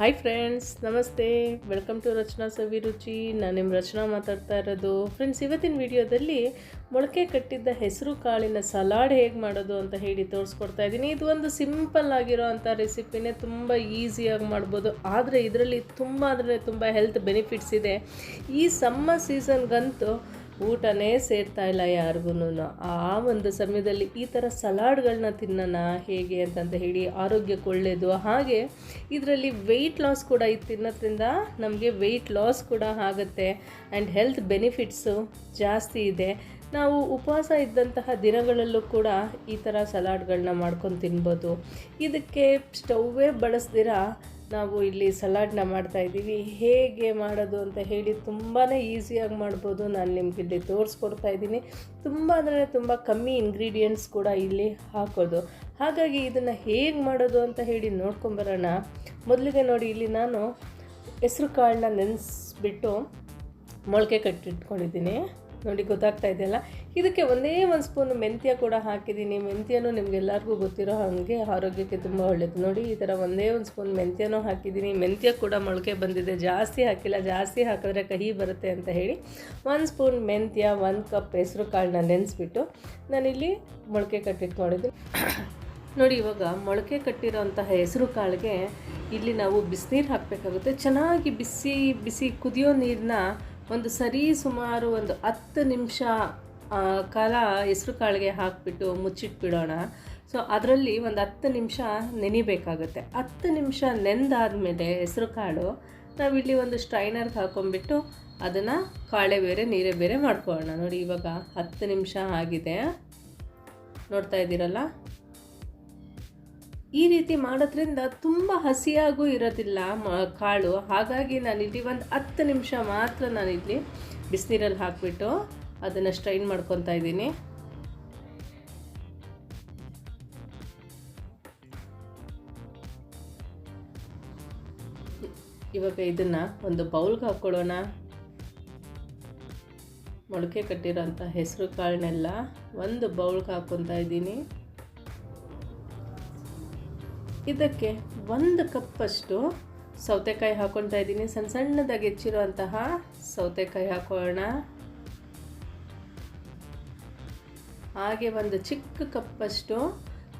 Hi friends, ನಮಸ್ತೆ. Welcome to ರಚನಾ ಸವಿರುಚಿ. ನಾನು ನಿಮ್ಮ ರಚನಾ ಮಾತಾಡ್ತಾ ಇರೋದು. ಫ್ರೆಂಡ್ಸ್, ಇವತ್ತಿನ ವಿಡಿಯೋದಲ್ಲಿ ಮೊಳಕೆ ಕಟ್ಟಿದ್ದ ಹೆಸರು ಕಾಳಿನ ಸಲಾಡ್ ಹೇಗೆ ಮಾಡೋದು ಅಂತ ಹೇಳಿ ತೋರಿಸ್ಕೊಡ್ತಾ ಇದ್ದೀನಿ. ಇದು ಒಂದು ಸಿಂಪಲ್ ಆಗಿರೋ ಅಂಥ ರೆಸಿಪಿನೇ, ತುಂಬ ಈಸಿಯಾಗಿ ಮಾಡ್ಬೋದು. ಆದರೆ ಇದರಲ್ಲಿ ತುಂಬ ಹೆಲ್ತ್ ಬೆನಿಫಿಟ್ಸ್ ಇದೆ. ಈ ಸಮ್ಮರ್ ಸೀಸನ್ಗಂತೂ ಊಟನೇ ಸೇರ್ತಾ ಇಲ್ಲ ಯಾರಿಗೂ. ಆ ಒಂದು ಸಮಯದಲ್ಲಿ ಈ ಥರ ಸಲಾಡ್ಗಳನ್ನ ತಿನ್ನೋಣ ಹೇಗೆ ಅಂತಂತ ಹೇಳಿ, ಆರೋಗ್ಯಕ್ಕೆ ಒಳ್ಳೆಯದು. ಹಾಗೆ ಇದರಲ್ಲಿ ವೆಯ್ಟ್ ಲಾಸ್ ಕೂಡ ಇದು ತಿನ್ನೋದ್ರಿಂದ ನಮಗೆ ವೆಯ್ಟ್ ಲಾಸ್ ಕೂಡ ಆಗುತ್ತೆ ಆ್ಯಂಡ್ ಹೆಲ್ತ್ ಬೆನಿಫಿಟ್ಸು ಜಾಸ್ತಿ ಇದೆ. ನಾವು ಉಪವಾಸ ಇದ್ದಂತಹ ದಿನಗಳಲ್ಲೂ ಕೂಡ ಈ ಥರ ಸಲಾಡ್ಗಳನ್ನ ಮಾಡ್ಕೊಂಡು ತಿನ್ಬೋದು. ಇದಕ್ಕೆ ಸ್ಟವ್ವೇ ಬಳಸ್ದಿರ ನಾವು ಇಲ್ಲಿ ಸಲಾಡ್ನ ಮಾಡ್ತಾಯಿದ್ದೀವಿ. ಹೇಗೆ ಮಾಡೋದು ಅಂತ ಹೇಳಿ ತುಂಬಾ ಈಸಿಯಾಗಿ ಮಾಡ್ಬೋದು. ನಾನು ನಿಮ್ಗೆ ಇಲ್ಲಿ ತೋರಿಸ್ಕೊಡ್ತಾ ಇದ್ದೀನಿ. ತುಂಬ ಕಮ್ಮಿ ಇಂಗ್ರೀಡಿಯೆಂಟ್ಸ್ ಕೂಡ ಇಲ್ಲಿ ಹಾಕೋದು. ಹಾಗಾಗಿ ಇದನ್ನು ಹೇಗೆ ಮಾಡೋದು ಅಂತ ಹೇಳಿ ನೋಡ್ಕೊಂಬರೋಣ. ಮೊದಲಿಗೆ ನೋಡಿ, ಇಲ್ಲಿ ನಾನು ಹೆಸ್ರು ಕಾಳನ್ನ ನೆನೆಸ್ಬಿಟ್ಟು ಮೊಳಕೆ ಕಟ್ಟಿಟ್ಕೊಂಡಿದ್ದೀನಿ. ನೋಡಿ, ಗೊತ್ತಾಗ್ತಾ ಇದೆಯಲ್ಲ. ಇದಕ್ಕೆ ಒಂದೇ ಒಂದು ಸ್ಪೂನ್ ಮೆಂತ್ಯ ಕೂಡ ಹಾಕಿದ್ದೀನಿ. ಮೆಂತ್ಯನೂ ನಿಮಗೆಲ್ಲರಿಗೂ ಗೊತ್ತಿರೋ ಹಾಗೆ ಆರೋಗ್ಯಕ್ಕೆ ತುಂಬ ಒಳ್ಳೆಯದು. ನೋಡಿ, ಈ ಥರ ಒಂದೇ ಒಂದು ಸ್ಪೂನ್ ಮೆಂತ್ಯನೂ ಹಾಕಿದ್ದೀನಿ. ಮೆಂತ್ಯ ಕೂಡ ಮೊಳಕೆ ಬಂದಿದೆ, ಜಾಸ್ತಿ ಹಾಕಿಲ್ಲ. ಜಾಸ್ತಿ ಹಾಕಿದ್ರೆ ಕಹಿ ಬರುತ್ತೆ ಅಂತ ಹೇಳಿ 1 ಸ್ಪೂನ್ ಮೆಂತ್ಯ, 1 ಕಪ್ ಹೆಸರು ಕಾಳನ್ನ ನೆನೆಸ್ಬಿಟ್ಟು ನಾನಿಲ್ಲಿ ಮೊಳಕೆ ಕಟ್ಟಿಟ್ಕೊಂಡಿದ್ದೀನಿ. ನೋಡಿ, ಇವಾಗ ಮೊಳಕೆ ಕಟ್ಟಿರೋಂತಹ ಹೆಸರು ಕಾಳಿಗೆ ಇಲ್ಲಿ ನಾವು ಬಿಸಿನೀರು ಹಾಕಬೇಕಾಗುತ್ತೆ. ಚೆನ್ನಾಗಿ ಬಿಸಿ ಕುದಿಯೋ ನೀರನ್ನ ಸುಮಾರು 10 ನಿಮಿಷ ಕಾಲ ಹೆಸ್ರು ಕಾಳಿಗೆ ಹಾಕಿಬಿಟ್ಟು ಮುಚ್ಚಿಟ್ಬಿಡೋಣ. ಸೊ ಅದರಲ್ಲಿ 10 ನಿಮಿಷ ನೆನಿಬೇಕಾಗುತ್ತೆ. 10 ನಿಮಿಷ ನೆಂದಾದಮೇಲೆ ಹೆಸ್ರು ಕಾಳು ನಾವಿಲ್ಲಿ ಒಂದು ಸ್ಟ್ರೈನರ್ಗೆ ಹಾಕೊಂಡ್ಬಿಟ್ಟು ಅದನ್ನು ಕಾಳೆ ಬೇರೆ ನೀರೇ ಬೇರೆ ಮಾಡ್ಕೊಳ್ಳೋಣ. ನೋಡಿ, ಇವಾಗ 10 ನಿಮಿಷ ಆಗಿದೆ, ನೋಡ್ತಾ ಇದ್ದೀರಲ್ಲ. ಈ ರೀತಿ ಮಾಡೋದ್ರಿಂದ ತುಂಬ ಹಸಿಯಾಗೂ ಇರೋದಿಲ್ಲ ಕಾಳು. ಹಾಗಾಗಿ ನಾನಿಲ್ಲಿ 10 ನಿಮಿಷ ಮಾತ್ರ ನಾನಿಲ್ಲಿ ಬಿಸಿನೀರಲ್ಲಿ ಹಾಕಿಬಿಟ್ಟು ಅದನ್ನು ಸ್ಟ್ರೈನ್ ಮಾಡ್ಕೊತಾ ಇದ್ದೀನಿ. ಇವಾಗ ಇದನ್ನು ಒಂದು ಬೌಲ್ಗೆ ಹಾಕ್ಕೊಳ್ಳೋಣ. ಮೊಳಕೆ ಕಟ್ಟಿರೋಂಥ ಹೆಸರು ಕಾಳನ್ನೆಲ್ಲ ಒಂದು ಬೌಲ್ಗೆ ಹಾಕ್ಕೊತಾ ಇದ್ದೀನಿ. ಇದಕ್ಕೆ 1 ಕಪ್ಪಷ್ಟು ಸೌತೆಕಾಯಿ ಹಾಕ್ಕೊತಾ ಇದ್ದೀನಿ. ಸಣ್ಣದಾಗಿ ಹೆಚ್ಚಿರುವಂತಹ ಸೌತೆಕಾಯಿ ಹಾಕೋಣ. ಹಾಗೆ ಒಂದು ಚಿಕ್ಕ ಕಪ್ಪಷ್ಟು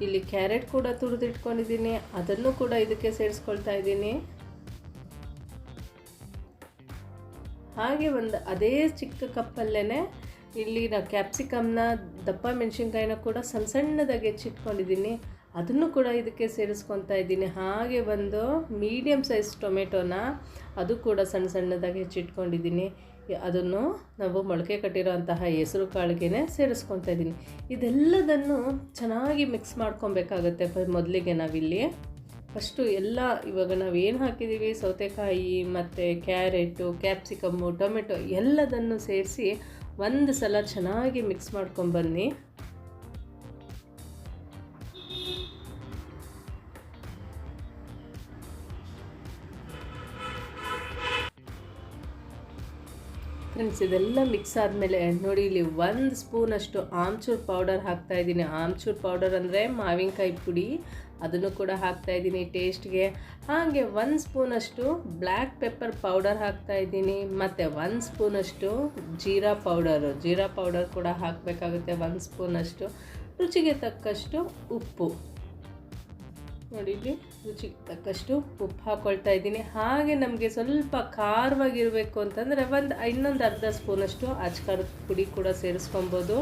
ಇಲ್ಲಿ ಕ್ಯಾರೆಟ್ ಕೂಡ ತುರಿದಿಟ್ಕೊಂಡಿದ್ದೀನಿ, ಅದನ್ನು ಕೂಡ ಇದಕ್ಕೆ ಸೇರಿಸ್ಕೊಳ್ತಾ ಇದ್ದೀನಿ. ಹಾಗೆ ಅದೇ ಚಿಕ್ಕ ಕಪ್ಪಲ್ಲೇ ಇಲ್ಲಿ ನಾವು ಕ್ಯಾಪ್ಸಿಕಮ್ನ, ದಪ್ಪ ಮೆಣಸಿನ್ಕಾಯಿನ ಕೂಡ ಸಣ್ಣದಾಗಿ ಹೆಚ್ಚಿಟ್ಕೊಂಡಿದ್ದೀನಿ, ಅದನ್ನು ಕೂಡ ಇದಕ್ಕೆ ಸೇರಿಸ್ಕೊತಾ ಇದ್ದೀನಿ. ಹಾಗೆ ಒಂದು ಮೀಡಿಯಮ್ ಸೈಜ್ ಟೊಮೆಟೊನ, ಅದು ಕೂಡ ಸಣ್ಣದಾಗಿ ಹೆಚ್ಚಿಟ್ಕೊಂಡಿದ್ದೀನಿ. ಅದನ್ನು ನಾವು ಮೊಳಕೆ ಕಟ್ಟಿರೋಂತಹ ಹೆಸರು ಕಾಳಿಗೆ ಸೇರಿಸ್ಕೊತಾ ಇದ್ದೀನಿ. ಇದೆಲ್ಲದನ್ನು ಚೆನ್ನಾಗಿ ಮಿಕ್ಸ್ ಮಾಡ್ಕೊಬೇಕಾಗತ್ತೆ. ಮೊದಲಿಗೆ ನಾವಿಲ್ಲಿ ಫಸ್ಟು ಇವಾಗ ನಾವೇನು ಹಾಕಿದ್ದೀವಿ, ಸೌತೆಕಾಯಿ ಮತ್ತು ಕ್ಯಾರೆಟು, ಕ್ಯಾಪ್ಸಿಕಮ್ಮು, ಟೊಮೆಟೊ ಎಲ್ಲದನ್ನು ಸೇರಿಸಿ ಒಂದು ಸಲ ಚೆನ್ನಾಗಿ ಮಿಕ್ಸ್ ಮಾಡ್ಕೊಂಬನ್ನಿ. ಫ್ರೆಂಡ್ಸ್, ಇದೆಲ್ಲ ಮಿಕ್ಸ್ ಆದಮೇಲೆ ನೋಡಿ, ಇಲ್ಲಿ 1 ಸ್ಪೂನಷ್ಟು ಆಮ್ಚೂರ್ ಪೌಡರ್ ಹಾಕ್ತಾಯಿದ್ದೀನಿ. ಆಮ್ಚೂರ್ ಪೌಡರ್ ಅಂದರೆ ಮಾವಿನಕಾಯಿ ಪುಡಿ, ಅದನ್ನು ಕೂಡ ಹಾಕ್ತಾಯಿದ್ದೀನಿ ಟೇಸ್ಟ್ಗೆ. ಹಾಗೆ 1 ಸ್ಪೂನಷ್ಟು ಬ್ಲ್ಯಾಕ್ ಪೆಪ್ಪರ್ ಪೌಡರ್ ಹಾಕ್ತಾಯಿದ್ದೀನಿ. ಮತ್ತು 1 ಸ್ಪೂನಷ್ಟು ಜೀರಾ ಪೌಡರ್ ಕೂಡ ಹಾಕಬೇಕಾಗುತ್ತೆ. 1 ಸ್ಪೂನಷ್ಟು ರುಚಿಗೆ ತಕ್ಕಷ್ಟು ಉಪ್ಪು. ನೋಡಿ, ಇಲ್ಲಿ ರುಚಿಗೆ ತಕ್ಕಷ್ಟು ಉಪ್ಪು ಹಾಕ್ಕೊಳ್ತಾ ಇದ್ದೀನಿ. ಹಾಗೆ ನಮಗೆ ಸ್ವಲ್ಪ ಖಾರವಾಗಿರಬೇಕು ಅಂತಂದರೆ ಇನ್ನೊಂದು ಅರ್ಧ ಸ್ಪೂನಷ್ಟು ಅಚ್ಕಾರದ ಪುಡಿ ಕೂಡ ಸೇರಿಸ್ಕೊಬೋದು.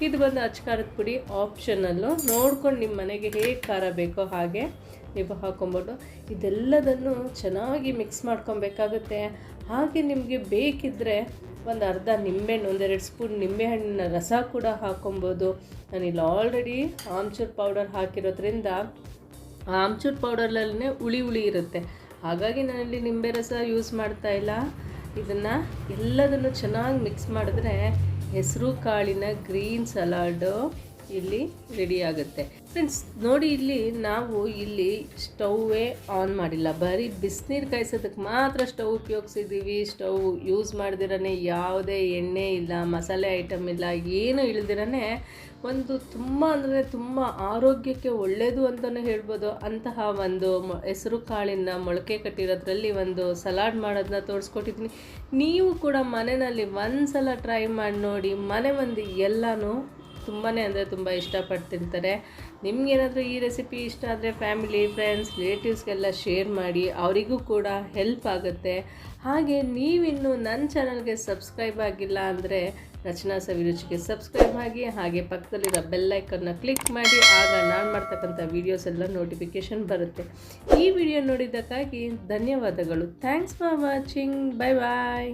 ಇದು ಅಚ್ಕಾರದ ಪುಡಿ ಆಪ್ಷನಲ್ಲು, ನೋಡ್ಕೊಂಡು ನಿಮ್ಮ ಮನೆಗೆ ಹೇಗೆ ಖಾರ ಬೇಕೋ ಹಾಗೆ ನೀವು ಹಾಕ್ಕೊಬೋದು. ಇದೆಲ್ಲದನ್ನು ಚೆನ್ನಾಗಿ ಮಿಕ್ಸ್ ಮಾಡ್ಕೊಬೇಕಾಗುತ್ತೆ. ಹಾಗೆ ನಿಮಗೆ ಬೇಕಿದ್ದರೆ ಅರ್ಧ ನಿಂಬೆಹಣ್ಣು, 1-2 ಸ್ಪೂನ್ ನಿಂಬೆಹಣ್ಣಿನ ರಸ ಕೂಡ ಹಾಕ್ಕೊಬೋದು. ನಾನಿಲ್ಲಿ ಆಲ್ರೆಡಿ ಆಮ್ಚೂರ್ ಪೌಡರ್ ಹಾಕಿರೋದ್ರಿಂದ ಆಮ್ಚೂರ್ ಪೌಡರ್ಲೇ ಹುಳಿ ಇರುತ್ತೆ. ಹಾಗಾಗಿ ನಾನಿಲ್ಲಿ ನಿಂಬೆ ರಸ ಯೂಸ್ ಮಾಡ್ತಾ ಇಲ್ಲ. ಇದನ್ನು ಎಲ್ಲದನ್ನು ಚೆನ್ನಾಗಿ ಮಿಕ್ಸ್ ಮಾಡಿದ್ರೆ ಹೆಸರು ಕಾಳಿನ ಗ್ರೀನ್ ಸಲಾಡು ಇಲ್ಲಿ ರೆಡಿ ಆಗುತ್ತೆ ಫ್ರೆಂಡ್ಸ್. ನೋಡಿ ಇಲ್ಲಿ ನಾವು ಇಲ್ಲಿ ಸ್ಟೌವೇ ಆನ್ ಮಾಡಿಲ್ಲ, ಬರೀ ಬಿಸಿನೀರು ಕಾಯಿಸೋದಕ್ಕೆ ಮಾತ್ರ ಸ್ಟವ್ ಉಪಯೋಗಿಸಿದ್ದೀವಿ. ಸ್ಟವ್ ಯೂಸ್ ಮಾಡ್ದಿರೇ ಯಾವುದೇ ಎಣ್ಣೆ ಇಲ್ಲ, ಮಸಾಲೆ ಐಟಮ್ ಇಲ್ಲ, ಏನು ಇಳ್ದಿರೇ ಒಂದು ತುಂಬ ಅಂದರೆ ತುಂಬ ಆರೋಗ್ಯಕ್ಕೆ ಒಳ್ಳೆಯದು ಅಂತಲೇ ಹೇಳ್ಬೋದು. ಅಂತಹ ಒಂದು ಹೆಸರು ಕಾಳಿನ ಮೊಳಕೆ ಕಟ್ಟಿರೋದ್ರಲ್ಲಿ ಒಂದು ಸಲಾಡ್ ಮಾಡೋದನ್ನ ತೋರಿಸ್ಕೊಟ್ಟಿದ್ದೀನಿ. ನೀವು ಕೂಡ ಮನೆಯಲ್ಲಿ ಒಂದು ಸಲ ಟ್ರೈ ಮಾಡಿ ನೋಡಿ. ಮನೆ ಮಂದಿ ಎಲ್ಲನೂ ತುಂಬಾ ಅಂದರೆ ತುಂಬ ಇಷ್ಟಪಟ್ಟು ತಿಂತಾರೆ. ನಿಮಗೇನಾದರೂ ಈ ರೆಸಿಪಿ ಇಷ್ಟ ಆದರೆ ಫ್ಯಾಮಿಲಿ, ಫ್ರೆಂಡ್ಸ್, ರಿಲೇಟಿವ್ಸ್ಗೆಲ್ಲ ಶೇರ್ ಮಾಡಿ, ಅವರಿಗೂ ಕೂಡ ಹೆಲ್ಪ್ ಆಗುತ್ತೆ. ಹಾಗೆ ನೀವಿನ್ನೂ ನನ್ನ ಚಾನಲ್ಗೆ ಸಬ್ಸ್ಕ್ರೈಬ್ ಆಗಿಲ್ಲ ಅಂದರೆ ರಚನಾ ಸವಿರುಚಿಗೆ ಸಬ್ಸ್ಕ್ರೈಬ್ ಆಗಿ, ಹಾಗೆ ಪಕ್ಕದಲ್ಲಿರೋ ಬೆಲ್ ಐಕನ್ನ ಕ್ಲಿಕ್ ಮಾಡಿ. ಆಗ ನಾನು ಮಾಡ್ತಕ್ಕಂಥ ವೀಡಿಯೋಸ್ ಎಲ್ಲ ನೋಟಿಫಿಕೇಷನ್ ಬರುತ್ತೆ. ಈ ವಿಡಿಯೋ ನೋಡಿದ್ದಕ್ಕಾಗಿ ಧನ್ಯವಾದಗಳು. Thanks for watching. Bye bye.